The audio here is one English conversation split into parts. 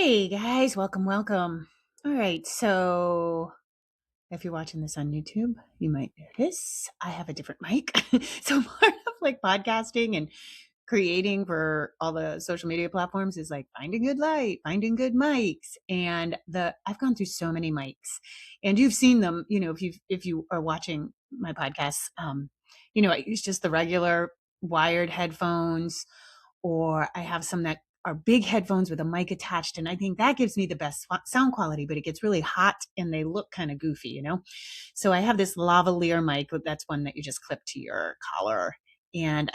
Hey guys, welcome, welcome. All right, so if you're watching this on YouTube, you might notice I have a different mic. So part of like podcasting and creating for all the social media platforms is like finding good light, finding good mics. And the I've gone through so many mics. And you've seen them, if you are watching my podcasts, I use just the regular wired headphones, or I have some that are big headphones with a mic attached. And I think that gives me the best sound quality, but it gets really hot and they look kind of goofy. So I have this lavalier mic. That's one that you just clip to your collar. And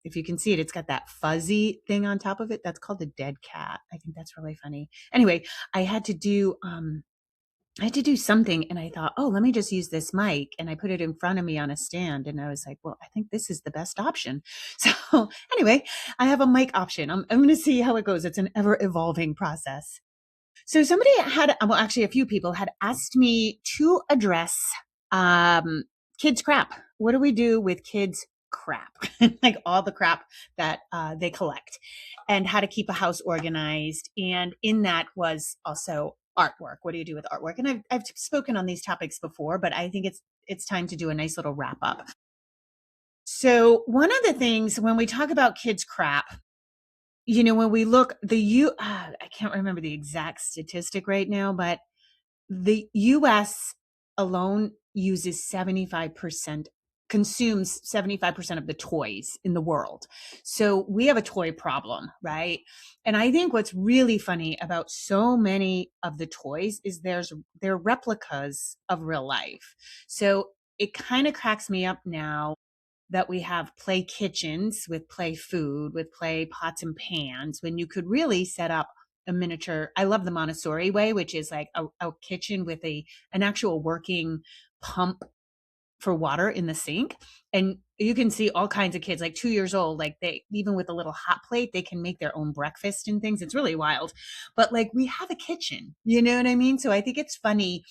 if you can see it, it's got that fuzzy thing on top of it. That's called a dead cat. I think that's really funny. Anyway, I had to do, I had to do something and I thought, oh, let me just use this mic. And I put it in front of me on a stand. And I was like, well, I think this is the best option. So anyway, I have a mic option. I'm going to see how it goes. It's an ever evolving process. So actually, a few people had asked me to address um, kids' crap. What do we do with kids' crap? Like all the crap that they collect, and how to keep a house organized. And in that was also artwork. What do you do with artwork? And I've spoken on these topics before, but I think it's time to do a nice little wrap up. So one of the things when we talk about kids' crap, when we look I can't remember the exact statistic right now, but the US alone consumes 75% of the toys in the world. So we have a toy problem, right? And I think what's really funny about so many of the toys is they're replicas of real life. So it kind of cracks me up now that we have play kitchens with play food, with play pots and pans, when you could really set up a miniature. I love the Montessori way, which is like a kitchen with an actual working pump for water in the sink. And you can see all kinds of kids, like 2 years old, like they, even with a little hot plate, they can make their own breakfast and things. It's really wild. But like we have a kitchen, you know what I mean? So I think it's funny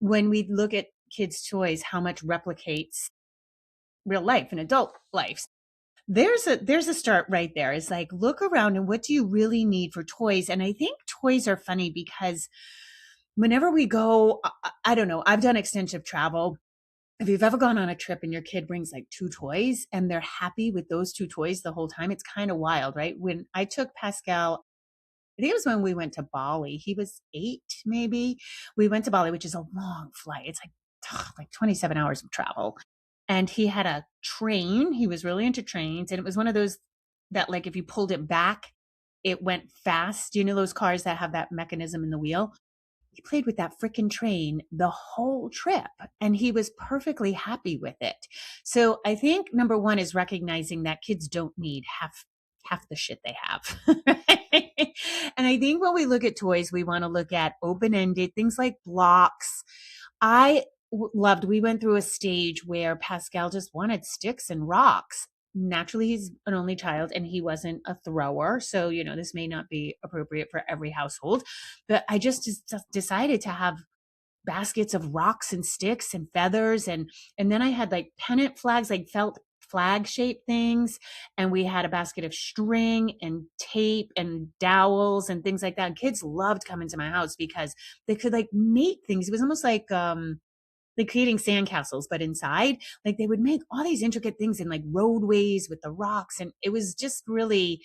when we look at kids' toys, how much replicates real life and adult life. There's a start right there. It's like, look around and what do you really need for toys? And I think toys are funny because whenever we go, I don't know, I've done extensive travel. If you've ever gone on a trip and your kid brings like two toys and they're happy with those two toys the whole time, it's kind of wild, right? When I took Pascal, I think it was when we went to Bali. He was 8, maybe. We went to Bali, which is a long flight. It's like 27 hours of travel. And he had a train. He was really into trains. And it was one of those that, like, if you pulled it back, it went fast. You know, those cars that have that mechanism in the wheel? He played with that freaking train the whole trip and he was perfectly happy with it. So I think number one is recognizing that kids don't need half the shit they have. And I think when we look at toys, we want to look at open-ended things like blocks. We went through a stage where Pascal just wanted sticks and rocks. Naturally, he's an only child and he wasn't a thrower. So, this may not be appropriate for every household, but I just decided to have baskets of rocks and sticks and feathers. And then I had like pennant flags, like felt flag shaped things. And we had a basket of string and tape and dowels and things like that. And kids loved coming to my house because they could like make things. It was almost like creating sandcastles, but inside, like they would make all these intricate things in like roadways with the rocks. And it was just really,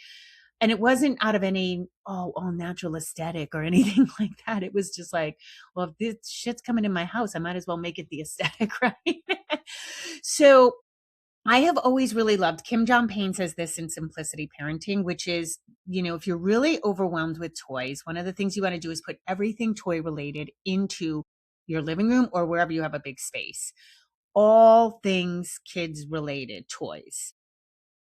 and it wasn't out of any, all natural aesthetic or anything like that. It was just like, well, if this shit's coming in my house, I might as well make it the aesthetic, right? So I have always really loved, Kim John Payne says this in Simplicity Parenting, which is, if you're really overwhelmed with toys, one of the things you want to do is put everything toy related into your living room or wherever you have a big space. All things kids related toys.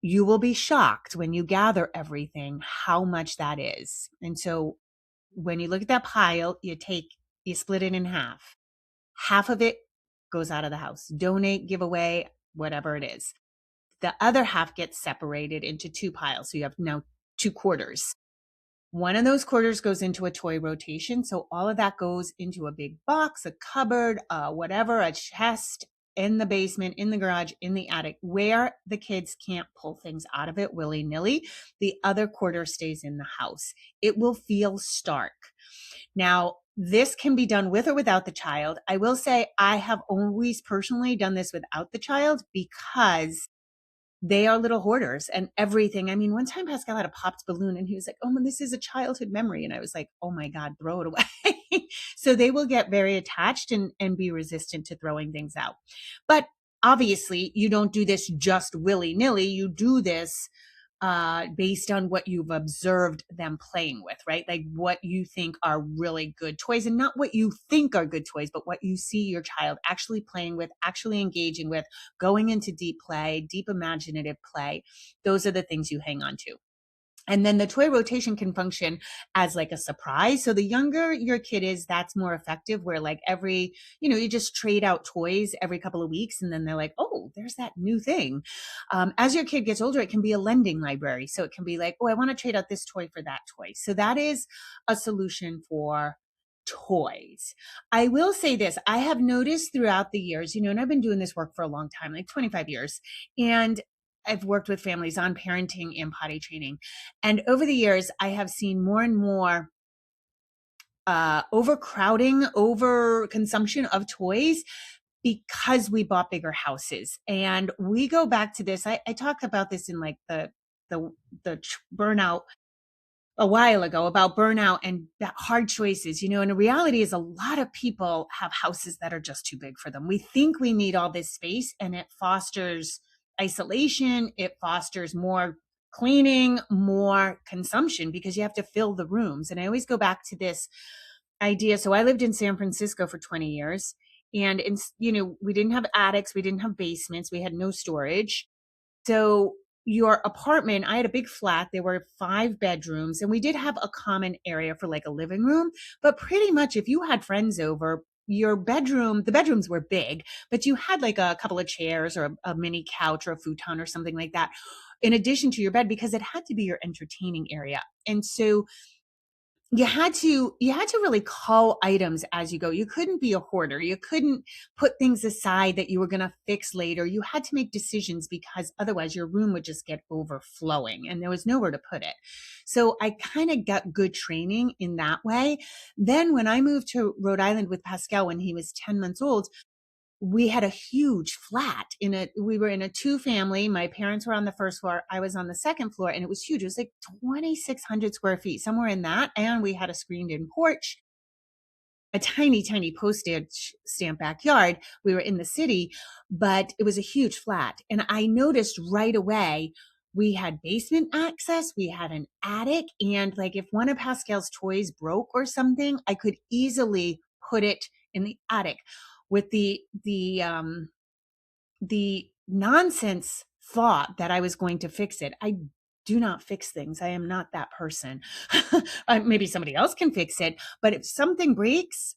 You will be shocked when you gather everything, how much that is. And so when you look at that pile, you split it in half. Half of it goes out of the house, donate, give away, whatever it is. The other half gets separated into two piles. So you have now 2 quarters. One of those quarters goes into a toy rotation. So all of that goes into a big box, a cupboard, whatever, a chest, in the basement, in the garage, in the attic, where the kids can't pull things out of it willy-nilly. The other quarter stays in the house. It will feel stark. Now, this can be done with or without the child. I will say I have always personally done this without the child because they are little hoarders and everything. I mean, one time Pascal had a popped balloon and he was like, "Oh, this is a childhood memory." And I was like, "Oh my God, throw it away." So they will get very attached and be resistant to throwing things out. But obviously, you don't do this just willy nilly. You do this based on what you've observed them playing with, right? Like what you think are really good toys, and not what you think are good toys, but what you see your child actually playing with, actually engaging with, going into deep play, deep imaginative play. Those are the things you hang on to. And then the toy rotation can function as like a surprise. So the younger your kid is, that's more effective, where like you just trade out toys every couple of weeks and then they're like, "Oh, there's that new thing." As your kid gets older, it can be a lending library. So it can be like, "Oh, I want to trade out this toy for that toy." So that is a solution for toys. I will say this, I have noticed throughout the years, and I've been doing this work for a long time, like 25 years. And I've worked with families on parenting and potty training. And over the years, I have seen more and more overcrowding, over consumption of toys because we bought bigger houses. And we go back to this. I talked about this in like the burnout a while ago, about burnout and hard choices, and the reality is a lot of people have houses that are just too big for them. We think we need all this space, and it fosters isolation. It fosters more cleaning, more consumption, because you have to fill the rooms. And I always go back to this idea. So I lived in San Francisco for 20 years, and we didn't have attics, we didn't have basements, we had no storage. So your apartment, I had a big flat. There were 5 bedrooms, and we did have a common area for like a living room. But pretty much if you had friends over, the bedrooms were big, but you had like a couple of chairs or a mini couch or a futon or something like that in addition to your bed, because it had to be your entertaining area. And so you had to really call items as you go. You couldn't be a hoarder. You couldn't put things aside that you were going to fix later. You had to make decisions, because otherwise your room would just get overflowing and there was nowhere to put it. So I kind of got good training in that way. Then when I moved to Rhode Island with Pascal when he was 10 months old, we had a huge flat we were in a 2-family. My parents were on the first floor. I was on the second floor, and it was huge. It was like 2,600 square feet, somewhere in that. And we had a screened in porch, a tiny, tiny postage stamp backyard. We were in the city, but it was a huge flat. And I noticed right away, we had basement access, we had an attic, and like if one of Pascal's toys broke or something, I could easily put it in the attic. With the nonsense thought that I was going to fix it. I do not fix things. I am not that person. Maybe somebody else can fix it, but if something breaks,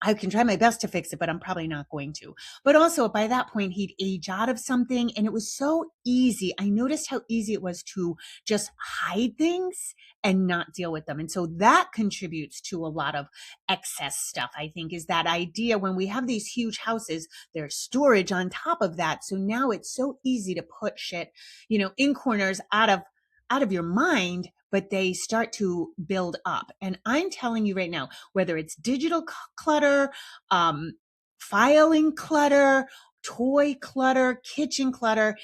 I can try my best to fix it, but I'm probably not going to. But also by that point, he'd age out of something, and it was so easy. I noticed how easy it was to just hide things and not deal with them. And so that contributes to a lot of excess stuff, I think, is that idea when we have these huge houses, there's storage on top of that. So now it's so easy to put shit, in corners out of your mind, but they start to build up. And I'm telling you right now, whether it's digital clutter, filing clutter, toy clutter, kitchen clutter,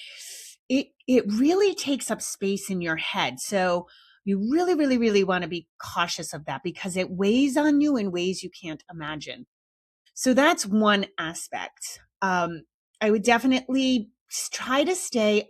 it really takes up space in your head. So you really, really, really want to be cautious of that, because it weighs on you in ways you can't imagine. So that's one aspect. I would definitely try to stay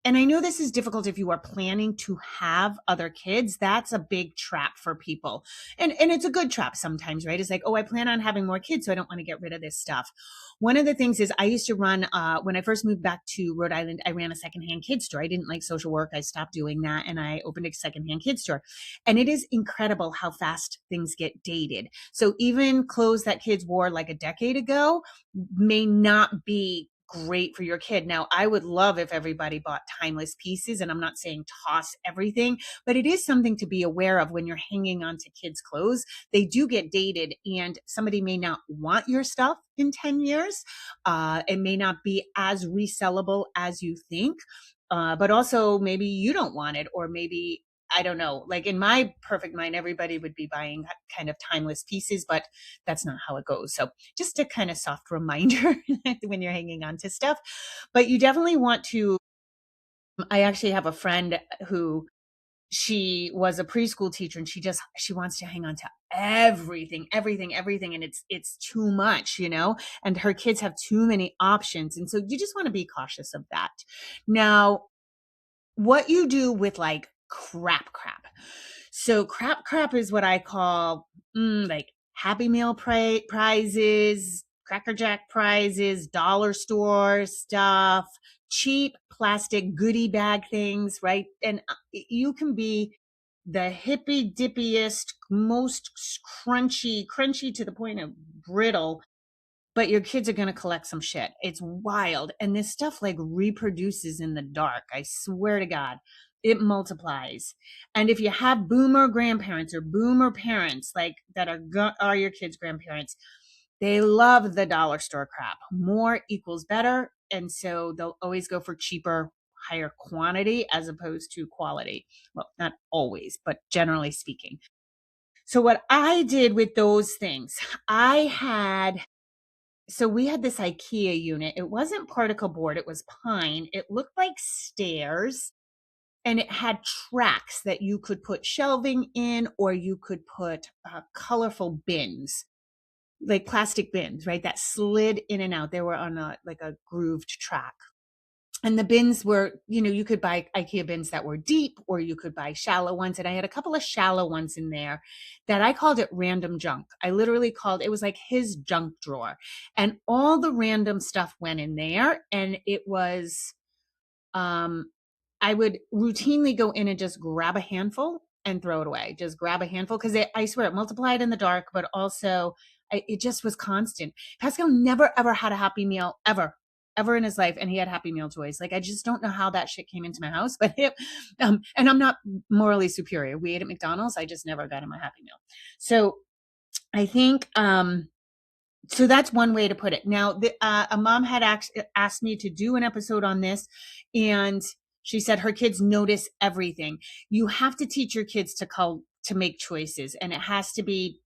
and I know this is difficult if you are planning to have other kids. That's a big trap for people. And it's a good trap sometimes, right? It's like, "Oh, I plan on having more kids, so I don't want to get rid of this stuff." One of the things is I used to run, when I first moved back to Rhode Island, I ran a secondhand kids store. I didn't like social work. I stopped doing that, and I opened a secondhand kids store. And it is incredible how fast things get dated. So even clothes that kids wore like a decade ago may not be great for your kid. Now, I would love if everybody bought timeless pieces, and I'm not saying toss everything, but it is something to be aware of when you're hanging on to kids' clothes. They do get dated, and somebody may not want your stuff in 10 years. It may not be as resellable as you think, but also maybe you don't want it, or maybe I don't know. Like in my perfect mind, everybody would be buying kind of timeless pieces, but that's not how it goes. So just a kind of soft reminder when you're hanging on to stuff. But you definitely want to. I actually have a friend who she was a preschool teacher, and she wants to hang on to everything, and it's too much, and her kids have too many options, and so you just want to be cautious of that. Now, what you do with like crap. So crap is what I call like Happy Meal prizes, Cracker Jack prizes, dollar store stuff, cheap plastic goodie bag things, right? And you can be the hippy dippiest, most crunchy to the point of brittle, but your kids are going to collect some shit. It's wild. And this stuff like reproduces in the dark. I swear to God, it multiplies. And if you have boomer grandparents or boomer parents like that are your kids' grandparents, they love the dollar store crap. More equals better. And so they'll always go for cheaper, higher quantity as opposed to quality. Well, not always, but generally speaking. So what I did with those things, we had this IKEA unit. It wasn't particle board, it was pine. It looked like stairs, and it had tracks that you could put shelving in, or you could put colorful bins, like plastic bins, right? That slid in and out. They were on a grooved track. And the bins were, you could buy IKEA bins that were deep, or you could buy shallow ones. And I had a couple of shallow ones in there that I called it random junk. I literally it was like his junk drawer. And all the random stuff went in there. And it was, I would routinely go in and just grab a handful and throw it away. Just grab a handful, because I swear it multiplied in the dark, but also it just was constant. Pascal never ever had a Happy Meal ever in his life, and he had Happy Meal toys. Like, I just don't know how that shit came into my house, but and I'm not morally superior. We ate at McDonald's. I just never got him a Happy Meal. So I think so that's one way to put it. Now, a mom had asked me to do an episode on this, and she said her kids notice everything. You have to teach your kids to make choices, and it has to be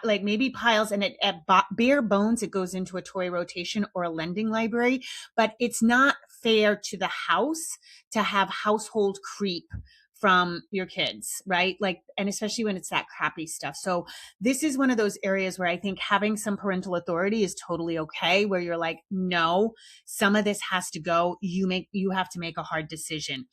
like maybe piles, and at bare bones, it goes into a toy rotation or a lending library. But it's not fair to the house to have household creep from your kids, right? Like, and especially when it's that crappy stuff. So this is one of those areas where I think having some parental authority is totally okay, where you're like, no, some of this has to go. You have to make a hard decision.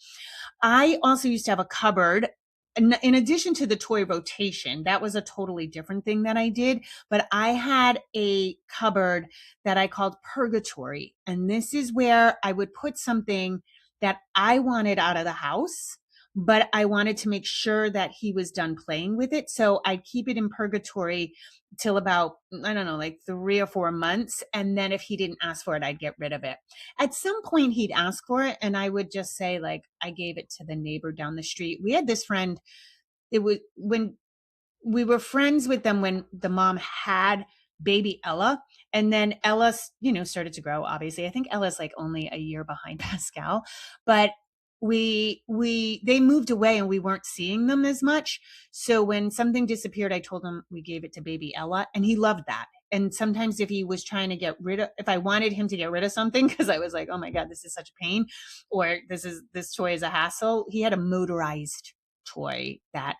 I also used to have a cupboard. In addition to the toy rotation, that was a totally different thing that I did. But I had a cupboard that I called Purgatory. And this is where I would put something that I wanted out of the house, but I wanted to make sure that he was done playing with it. So I'd keep it in Purgatory till about, I don't know, like 3 or 4 months. And then if he didn't ask for it, I'd get rid of it. At some point he'd ask for it, and I would just say, like, I gave it to the neighbor down the street. We had this friend. It was when we were friends with them when the mom had baby Ella, and then Ella, started to grow. Obviously, I think Ella's like only a year behind Pascal, but they moved away, and we weren't seeing them as much. So when something disappeared, I told him we gave it to baby Ella, and he loved that. And sometimes if he was trying to if I wanted him to get rid of something, because I was like, oh my God, this is such a pain, or this toy is a hassle, he had a motorized toy that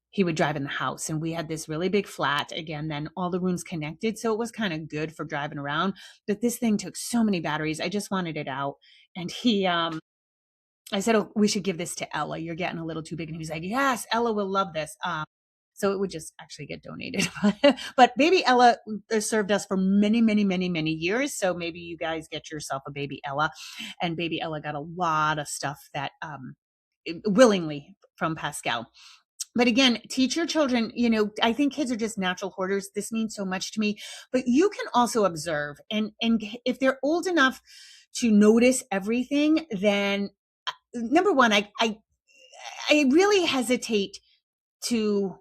he would drive in the house. And we had this really big flat again, then all the rooms connected. So it was kind of good for driving around. But this thing took so many batteries. I just wanted it out. And I said, oh, we should give this to Ella. You're getting a little too big. And he was like, yes, Ella will love this. So it would just actually get donated. But baby Ella served us for many, many, many, many years. So maybe you guys get yourself a baby Ella. And baby Ella got a lot of stuff that willingly from Pascal. But again, teach your children, I think kids are just natural hoarders. This means so much to me. But you can also observe, and if they're old enough to notice everything, then number one, I really hesitate to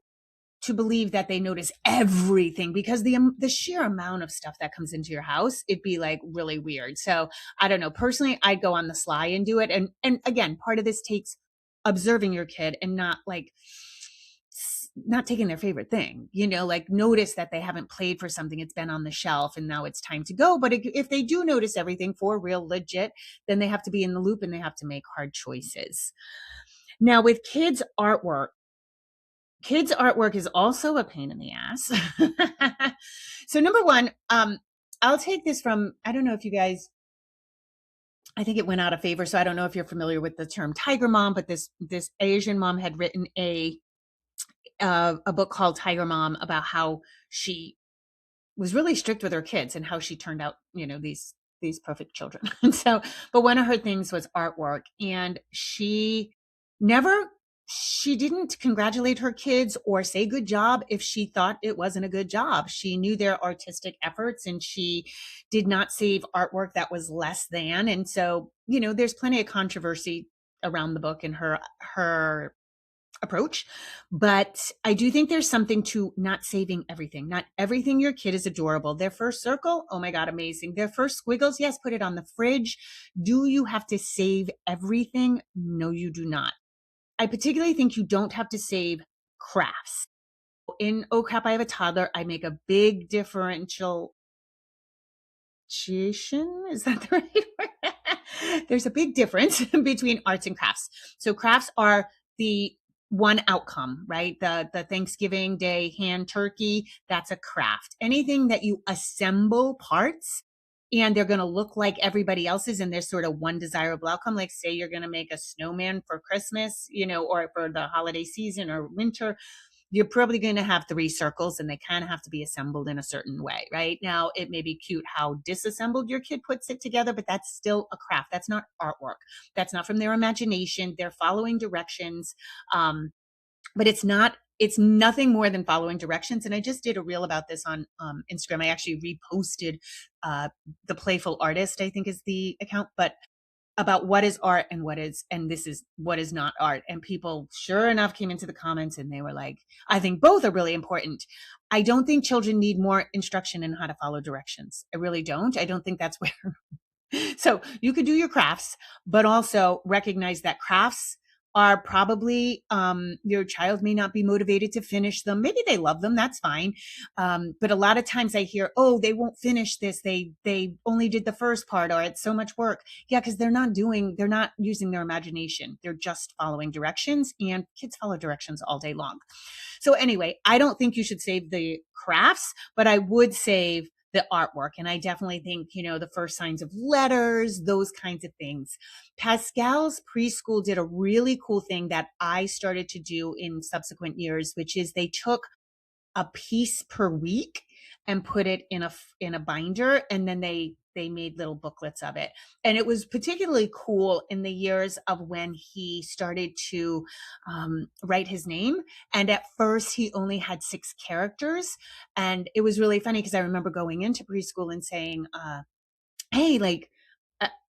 believe that they notice everything, because the sheer amount of stuff that comes into your house, it'd be like really weird. So I don't know. Personally, I'd go on the sly and do it. And again, part of this takes observing your kid and not like not taking their favorite thing, like notice that they haven't played for something, it's been on the shelf and now it's time to go. But if they do notice everything for real legit, then they have to be in the loop and they have to make hard choices. Now with kids artwork is also a pain in the ass. So number one, I'll take this from, I don't know if you guys, I think it went out of favor, so I don't know if you're familiar with the term tiger mom, but this Asian mom had written a book called Tiger Mom, about how she was really strict with her kids and how she turned out, these perfect children. And so, but one of her things was artwork, and never she didn't congratulate her kids or say good job if she thought it wasn't a good job. She knew their artistic efforts, and she did not save artwork that was less than. And so, there's plenty of controversy around the book and her approach. But I do think there's something to not saving everything. Not everything your kid is adorable. Their first circle, oh my God, amazing. Their first squiggles, yes, put it on the fridge. Do you have to save everything? No, you do not. I particularly think you don't have to save crafts. In Oh Crap, I Have a Toddler, I make a big differential. Is that the right word? There's a big difference between arts and crafts. So crafts are the one outcome, right? The Thanksgiving Day hand turkey, that's a craft. Anything that you assemble parts and they're going to look like everybody else's, and there's sort of one desirable outcome, like say you're going to make a snowman for Christmas, or for the holiday season or winter, you're probably going to have 3 circles and they kind of have to be assembled in a certain way, right? Now, it may be cute how disassembled your kid puts it together, but that's still a craft. That's not artwork. That's not from their imagination. They're following directions. But it's nothing more than following directions. And I just did a reel about this on Instagram. I actually reposted The Playful Artist, I think is the account, but about what is art and this is what is not art. And people sure enough came into the comments and they were like, I think both are really important. I don't think children need more instruction in how to follow directions. I really don't. I don't think that's where. So you could do your crafts, but also recognize that crafts are probably your child may not be motivated to finish them. Maybe they love them, that's fine. But a lot of times I hear, oh, they won't finish this, they only did the first part, or it's so much work. Yeah, because they're not using their imagination, they're just following directions, and kids follow directions all day long. So anyway, I don't think you should save the crafts, but I would save the artwork. And I definitely think, the first signs of letters, those kinds of things. Pascal's preschool did a really cool thing that I started to do in subsequent years, which is they took a piece per week and put it in a binder, and then they made little booklets of it. And it was particularly cool in the years of when he started to write his name. And at first he only had 6 characters, and it was really funny because I remember going into preschool and saying, hey, like,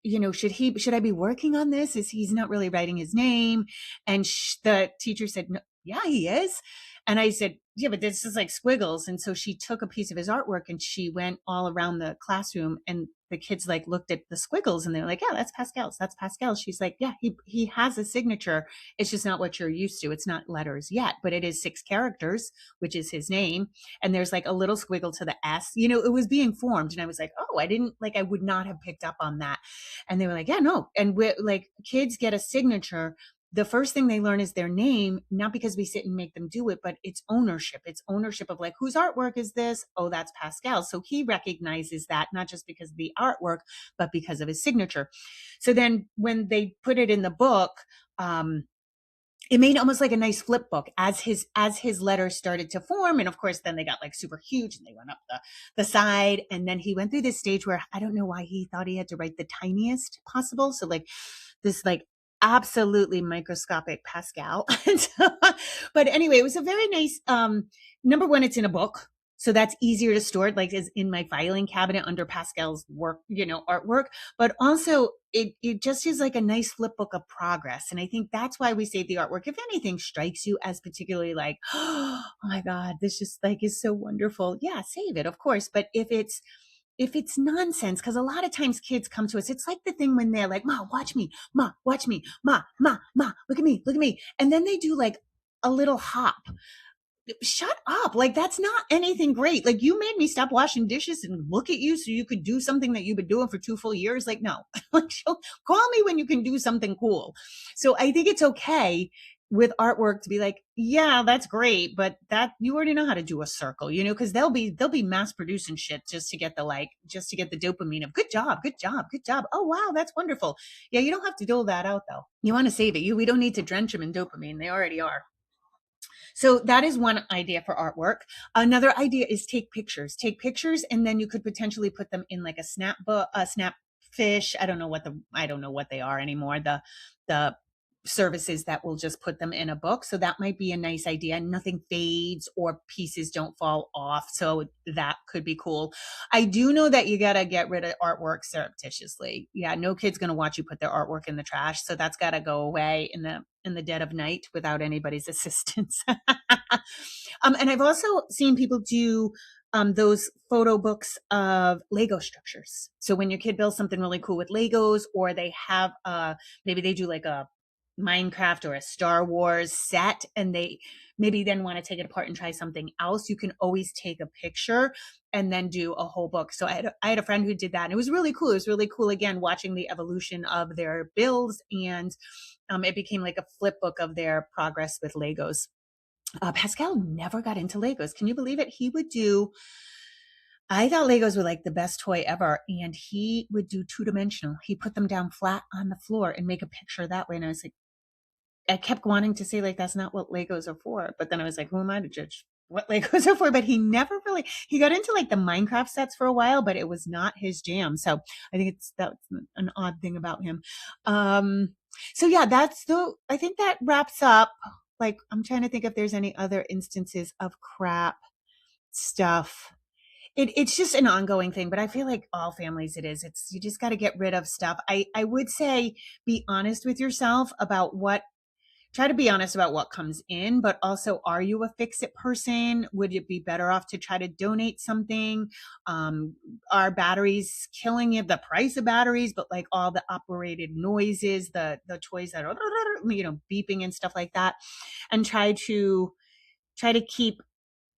should I be working on this? He's not really writing his name? And the teacher said, no, yeah, he is. And I said, yeah, but this is like squiggles. And so she took a piece of his artwork and she went all around the classroom, and the kids like looked at the squiggles and they're like, yeah, that's Pascal's. That's Pascal. She's like, yeah, he has a signature. It's just not what you're used to. It's not letters yet, but it is 6 characters, which is his name. And there's like a little squiggle to the S, it was being formed. And I was like, oh, I would not have picked up on that. And they were like, yeah, no. And we're like, kids get a signature. The first thing they learn is their name, not because we sit and make them do it, but it's ownership. It's ownership of like, whose artwork is this? Oh, that's Pascal. So he recognizes that not just because of the artwork, but because of his signature. So then when they put it in the book, it made almost like a nice flip book as his letters started to form. And of course, then they got like super huge and they went up the side. And then he went through this stage where I don't know why he thought he had to write the tiniest possible. So like this, like absolutely microscopic Pascal. But anyway, it was a very nice, number one, it's in a book. So that's easier to store, like is in my filing cabinet under Pascal's work, artwork. But also it just is like a nice flip book of progress. And I think that's why we save the artwork. If anything strikes you as particularly like, oh my God, this just like is so wonderful. Yeah, save it, of course. But if it's nonsense, because a lot of times kids come to us, it's like the thing when they're like, Ma, watch me, Ma, watch me, Ma, look at me, look at me. And then they do like a little hop. Shut up. Like, that's not anything great. Like, you made me stop washing dishes and look at you so you could do something that you've been doing for 2 full years. Like, no, like, call me when you can do something cool. So I think it's okay with artwork to be like, yeah, that's great, but that you already know how to do a circle, because they'll be mass producing shit just to get the dopamine of good job, good job, good job. Oh wow, that's wonderful. Yeah, you don't have to dole that out though. You want to save it. We don't need to drench them in dopamine. They already are. So that is one idea for artwork. Another idea is take pictures. Take pictures, and then you could potentially put them in like a snapbook, a snapfish. I don't know what they are anymore. The services that will just put them in a book. So that might be a nice idea. Nothing fades or pieces don't fall off. So that could be cool. I do know that you got to get rid of artwork surreptitiously. Yeah, no kid's going to watch you put their artwork in the trash. So that's got to go away in the dead of night without anybody's assistance. And I've also seen people do those photo books of Lego structures. So when your kid builds something really cool with Legos, or they have maybe they do like a Minecraft or a Star Wars set, and they maybe then want to take it apart and try something else, you can always take a picture and then do a whole book. So I had a friend who did that, and it was really cool. It was really cool, again, watching the evolution of their builds, and it became like a flip book of their progress with Legos. Pascal never got into Legos. Can you believe it? I thought Legos were like the best toy ever, and he would do two-dimensional. He put them down flat on the floor and make a picture that way. And I was like, I kept wanting to say like, that's not what Legos are for. But then I was like, who am I to judge what Legos are for? But he got into like the Minecraft sets for a while, but it was not his jam. So I think that's an odd thing about him. So yeah, I think that wraps up. Like, I'm trying to think if there's any other instances of crap stuff. It's just an ongoing thing, but I feel like all families it is. You just got to get rid of stuff. I would say be honest with yourself about try to be honest about what comes in, but also, are you a fix-it person? Would it be better off to try to donate something? Are batteries killing you? The price of batteries, but like all the operated noises, the toys that are, beeping and stuff like that, and try to keep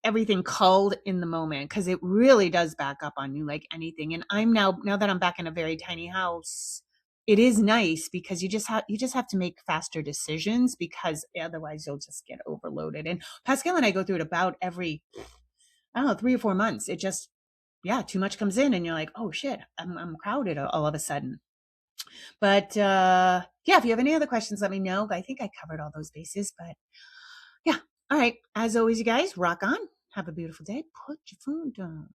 everything culled in the moment, because it really does back up on you like anything. And I'm now that I'm back in a very tiny house, it is nice because you just have to make faster decisions, because otherwise you'll just get overloaded. And Pascal and I go through it about every, I don't know, 3 or 4 months. It just, yeah, too much comes in and you're like, oh shit, I'm crowded all of a sudden. But yeah, if you have any other questions, let me know. I think I covered all those bases, but yeah. All right. As always, you guys, rock on. Have a beautiful day. Put your phone down.